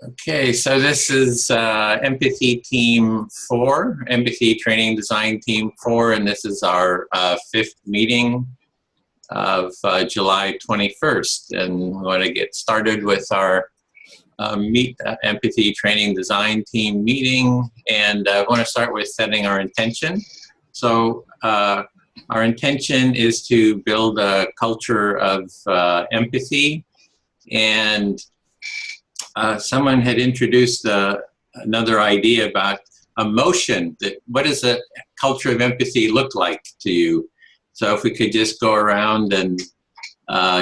Okay, so this is Empathy Team 4, Empathy Training Design Team 4, and this is our 5th meeting of July 21st. And we want to get started with our Empathy Training Design Team meeting, and I want to start with setting our intention. So our intention is to build a culture of empathy, and someone had introduced another idea about emotion. What does a culture of empathy look like to you? So if we could just go around and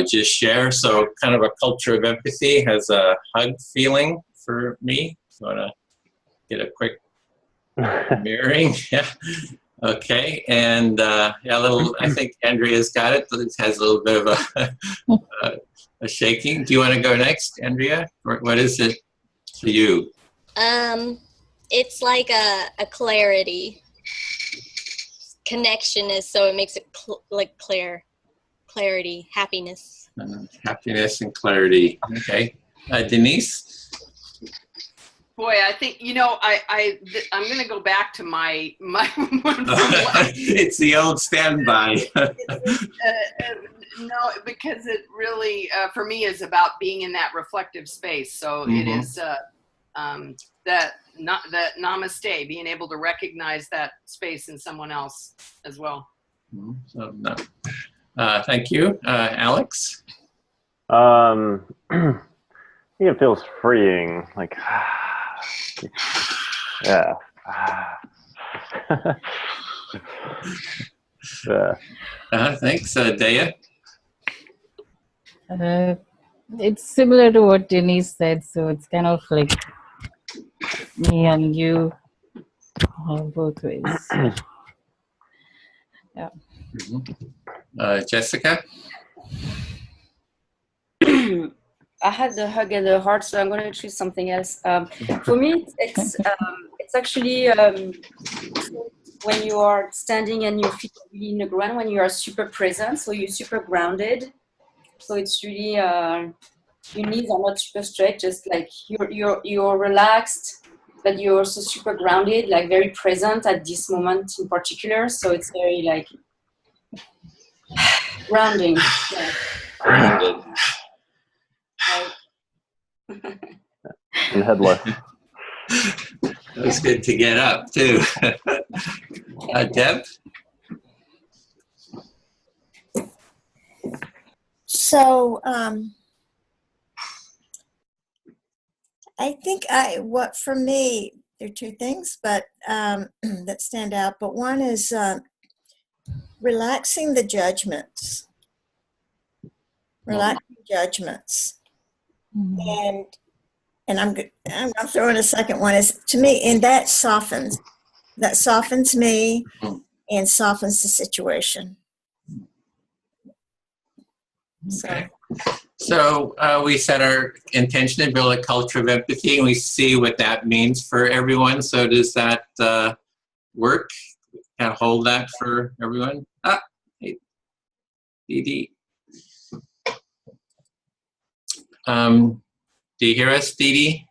just share. So kind of a culture of empathy has a hug feeling for me. So I want to get a quick mirroring. Yeah. Okay. And yeah, I think Andrea's got it. It has a little bit of a shaking. Do you want to go next, Andrea? What is it to you? It's like a clarity. Connection is, so it makes it like clarity, happiness. Happiness and clarity. Okay. Denise? Boy, I think, you know, I'm going to go back to my It's the old standby. No, because it really, for me, is about being in that reflective space. So it is that namaste, being able to recognize that space in someone else as well. So, no. Thank you. Alex? I think it feels freeing, like, yeah. Yeah. Thanks. Daya? It's similar to what Denise said, so it's kind of like me and you both ways. Yeah. Jessica? I had the hug and the heart, so I'm going to choose something else. For me, it's actually when you are standing and your feet are really in the ground, when you are super present, so you're super grounded. So it's really your knees are not super straight, just like you're relaxed, but you're also super grounded, like very present at this moment in particular. So it's very like grounding. Yeah. Grounded. And headless. It was good to get up, too. Deb? So I think what for me, there are two things, but that stand out. But one is relaxing the judgments. Relaxing judgments. Mm-hmm. And I'm going to throw in a second one, is to me, and that softens me and softens the situation. Okay. So we set our intention to build a culture of empathy, and we see what that means for everyone. So does that work? Can I hold that for everyone? Hey, Dee Dee. Do you hear us, Dee Dee?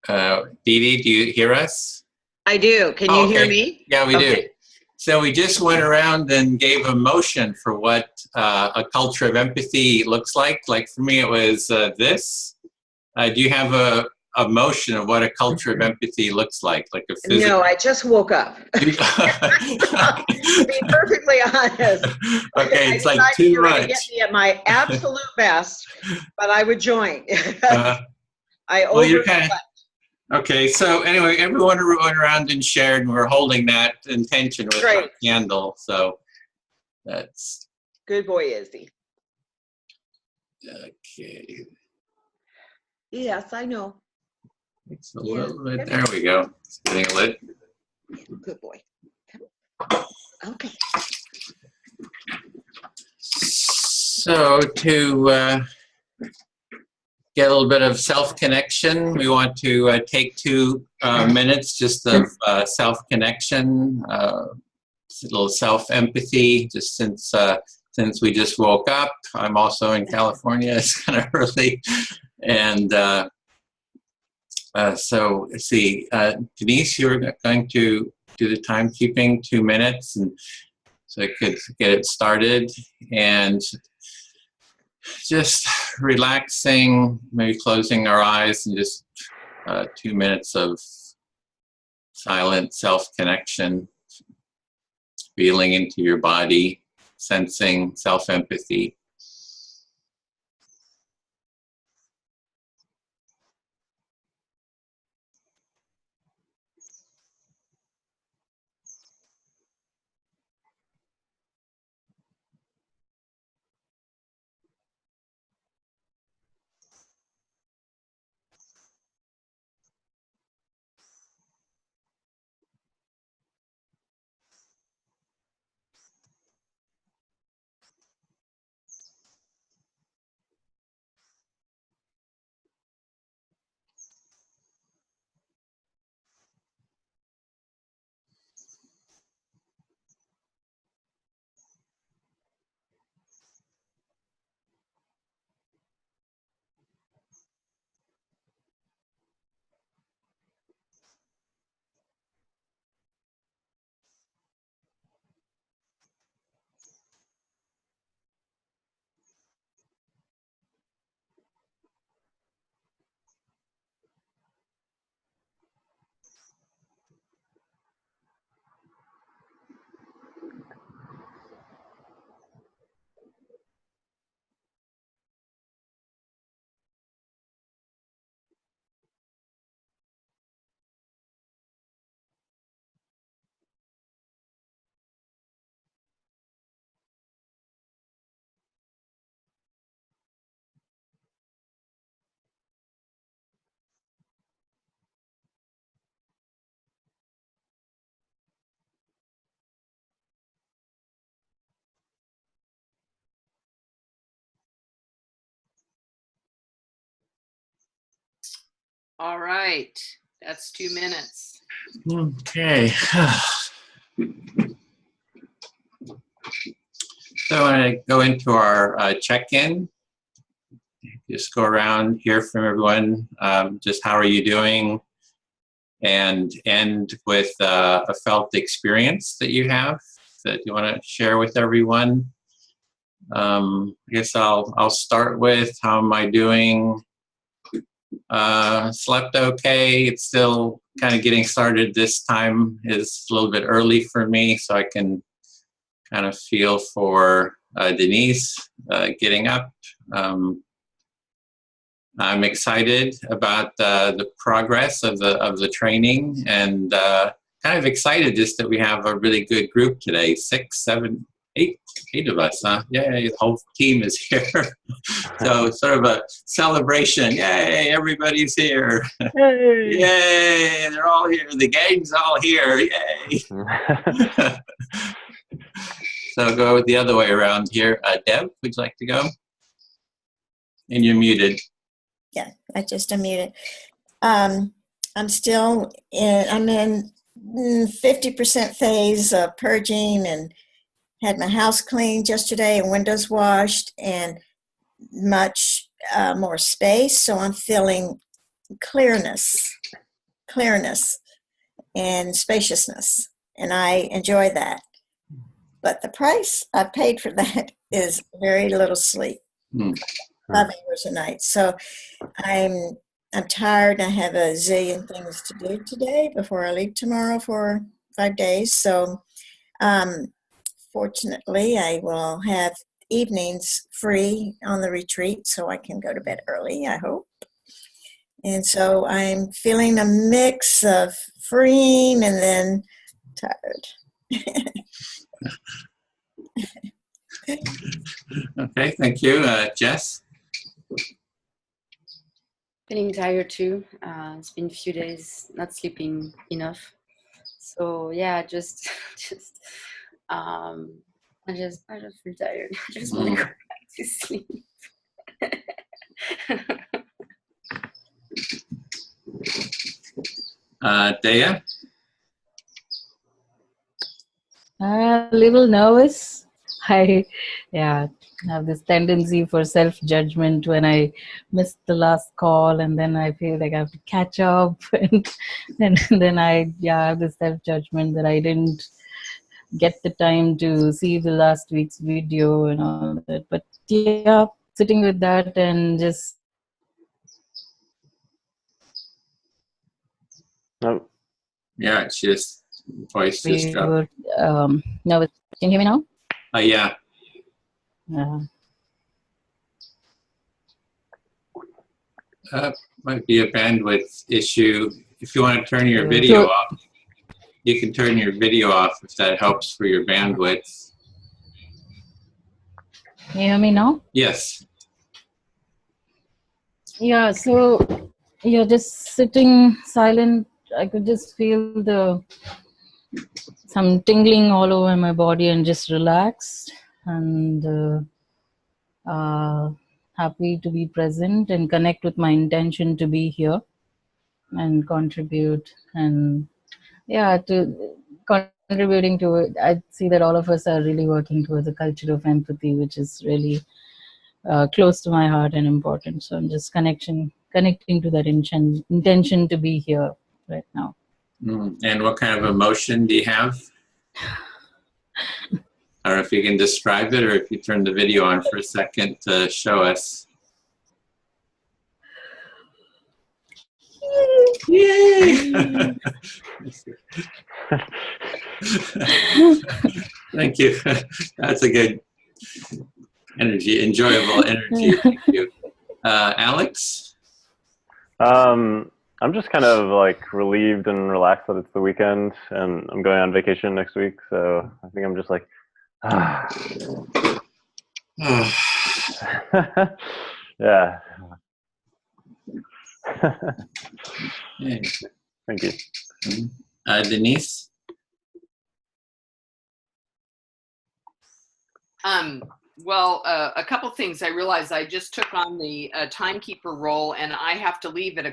Dee Dee, do you hear us? I do. Can you hear me? Yeah, we do. So we just went around and gave a motion for what a culture of empathy looks like. Like for me, it was this. Do you have a motion of what a culture of empathy looks like a physical? No, I just woke up. To be perfectly honest. Okay, it's like too much. Get me at my absolute best, but I would join. Okay, so anyway, everyone went around and shared, and we're holding that intention with our candle. So that's good boy, Izzy. Okay. Yes, I know. It's a little bit. There we go. It's getting lit. Good boy. Okay. So to get a little bit of self-connection, we want to take 2 minutes just of self-connection, a little self-empathy, just since since we just woke up. I'm also in California. It's kind of early. And so let's see, Denise, you're going to do the timekeeping, 2 minutes, and so I could get it started. And just relaxing, maybe closing our eyes, and just 2 minutes of silent self-connection, feeling into your body, sensing self-empathy. All right, that's 2 minutes. Okay. So I go into our check-in. Just go around, hear from everyone, just how are you doing, and end with a felt experience that you have that you want to share with everyone. I guess I'll start with how am I doing? Slept okay. It's still kind of getting started. This time is a little bit early for me, so I can kind of feel for Denise getting up. I'm excited about the progress of the training, and kind of excited just that we have a really good group today. 6, 7, 8 of us, huh? Yay, the whole team is here. So sort of a celebration. Yay, everybody's here. Yay! Yay, they're all here. The gang's all here. Yay. So go the other way around here. Deb, would you like to go? And you're muted. Yeah, I just unmuted. I'm still I'm in 50% phase of purging, and had my house cleaned yesterday and windows washed and much more space. So I'm feeling clearness and spaciousness, and I enjoy that. But the price I paid for that is very little sleep, 5 hours a night. So I'm tired. I have a zillion things to do today before I leave tomorrow for 5 days. So fortunately, I will have evenings free on the retreat, so I can go to bed early, I hope. And so I'm feeling a mix of freeing and then tired. Okay, thank you. Jess? Feeling tired too. It's been a few days not sleeping enough. So yeah, just I just feel tired. I just want to go back to sleep. Dea? A little nervous, I, yeah, have this tendency for self-judgment when I missed the last call, and then I feel like I have to catch up, and then I, yeah, have this self-judgment that I didn't get the time to see the last week's video and all that. But yeah, sitting with that and just. No. Yeah, it's just voice just dropped. No, can you hear me now? Yeah. Might be a bandwidth issue. If you want to turn your video off, you can turn your video off if that helps for your bandwidth. Can you hear me now? Yes. Yeah, so you're just sitting silent. I could just feel some tingling all over my body and just relaxed and happy to be present and connect with my intention to be here and contribute, and yeah, to contributing to it. I see that all of us are really working towards a culture of empathy, which is really close to my heart and important. So I'm just connecting to that intention to be here right now. And what kind of emotion do you have? I don't know if you can describe it, or if you turn the video on for a second to show us. Yay! Thank you. That's a good energy, enjoyable energy. Thank you. Alex? I'm just kind of like relieved and relaxed that it's the weekend, and I'm going on vacation next week, so I think I'm just like, yeah. Thank you. Denise? Well, a couple things. I realized I just took on the timekeeper role, and I have to leave at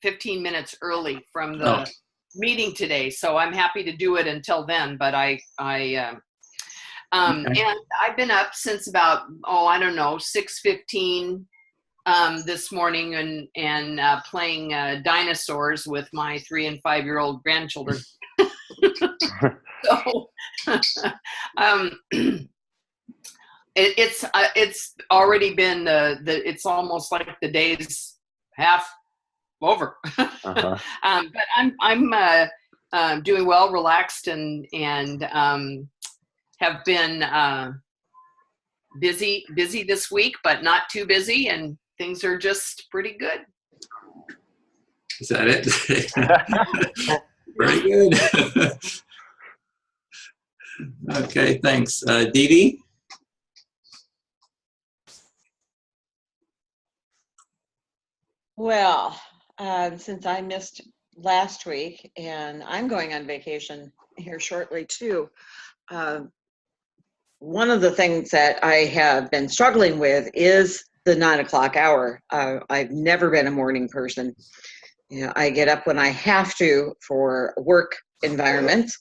15 minutes early from the meeting today. So I'm happy to do it until then. But and I've been up since about I don't know 6:15 this morning and playing dinosaurs with my 3- and 5-year-old grandchildren. So. It's already been it's almost like the day's half over. But I'm doing well, relaxed, and have been busy this week, but not too busy, and things are just pretty good. Is that it? Very good. Okay, thanks. Dee Dee? Well, since I missed last week and I'm going on vacation here shortly too, one of the things that I have been struggling with is the 9 o'clock hour. I've never been a morning person. You know, I get up when I have to for work environments,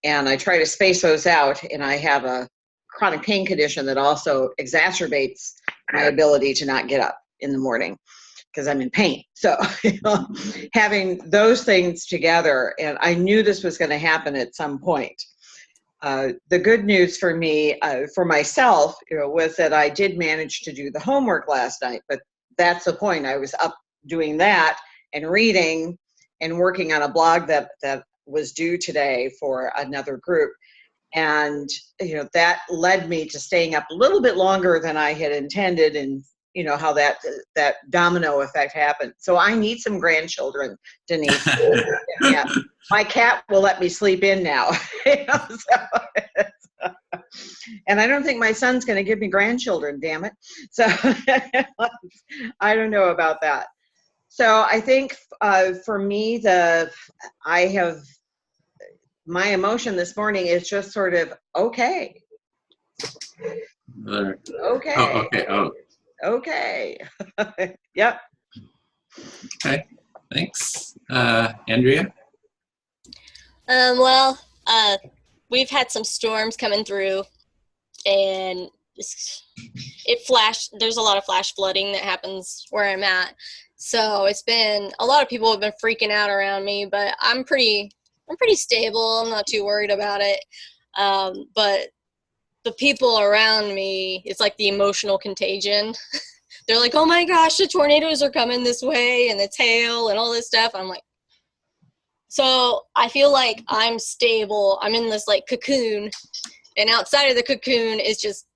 and I try to space those out, and I have a chronic pain condition that also exacerbates my ability to not get up in the morning because I'm in pain. So having those things together, and I knew this was going to happen at some point. The good news for me, for myself, was that I did manage to do the homework last night, but that's the point. I was up doing that and reading and working on a blog that was due today for another group. And, that led me to staying up a little bit longer than I had intended, and how that domino effect happened. So I need some grandchildren, Denise. Yeah. My cat will let me sleep in now. And I don't think my son's going to give me grandchildren, damn it. So I don't know about that. So I think for me, my emotion this morning is just sort of okay. Okay. Oh, okay. Oh. Okay. Yep. Okay. Thanks. Andrea? We've had some storms coming through and there's a lot of flash flooding that happens where I'm at. So it's been, a lot of people have been freaking out around me, but I'm pretty stable. I'm not too worried about it. But the people around me, it's like the emotional contagion. They're like, oh my gosh, the tornadoes are coming this way and it's hail and all this stuff. I'm like, so I feel like I'm stable. I'm in this like cocoon, and outside of the cocoon is just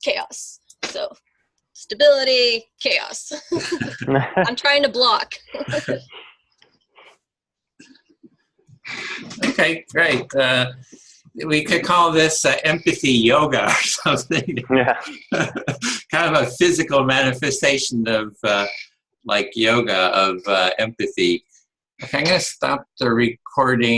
chaos. So stability, chaos. I'm trying to block. Okay, great. We could call this empathy yoga or something. Yeah. Kind of a physical manifestation of like yoga of empathy. Okay, I'm going to stop the recording.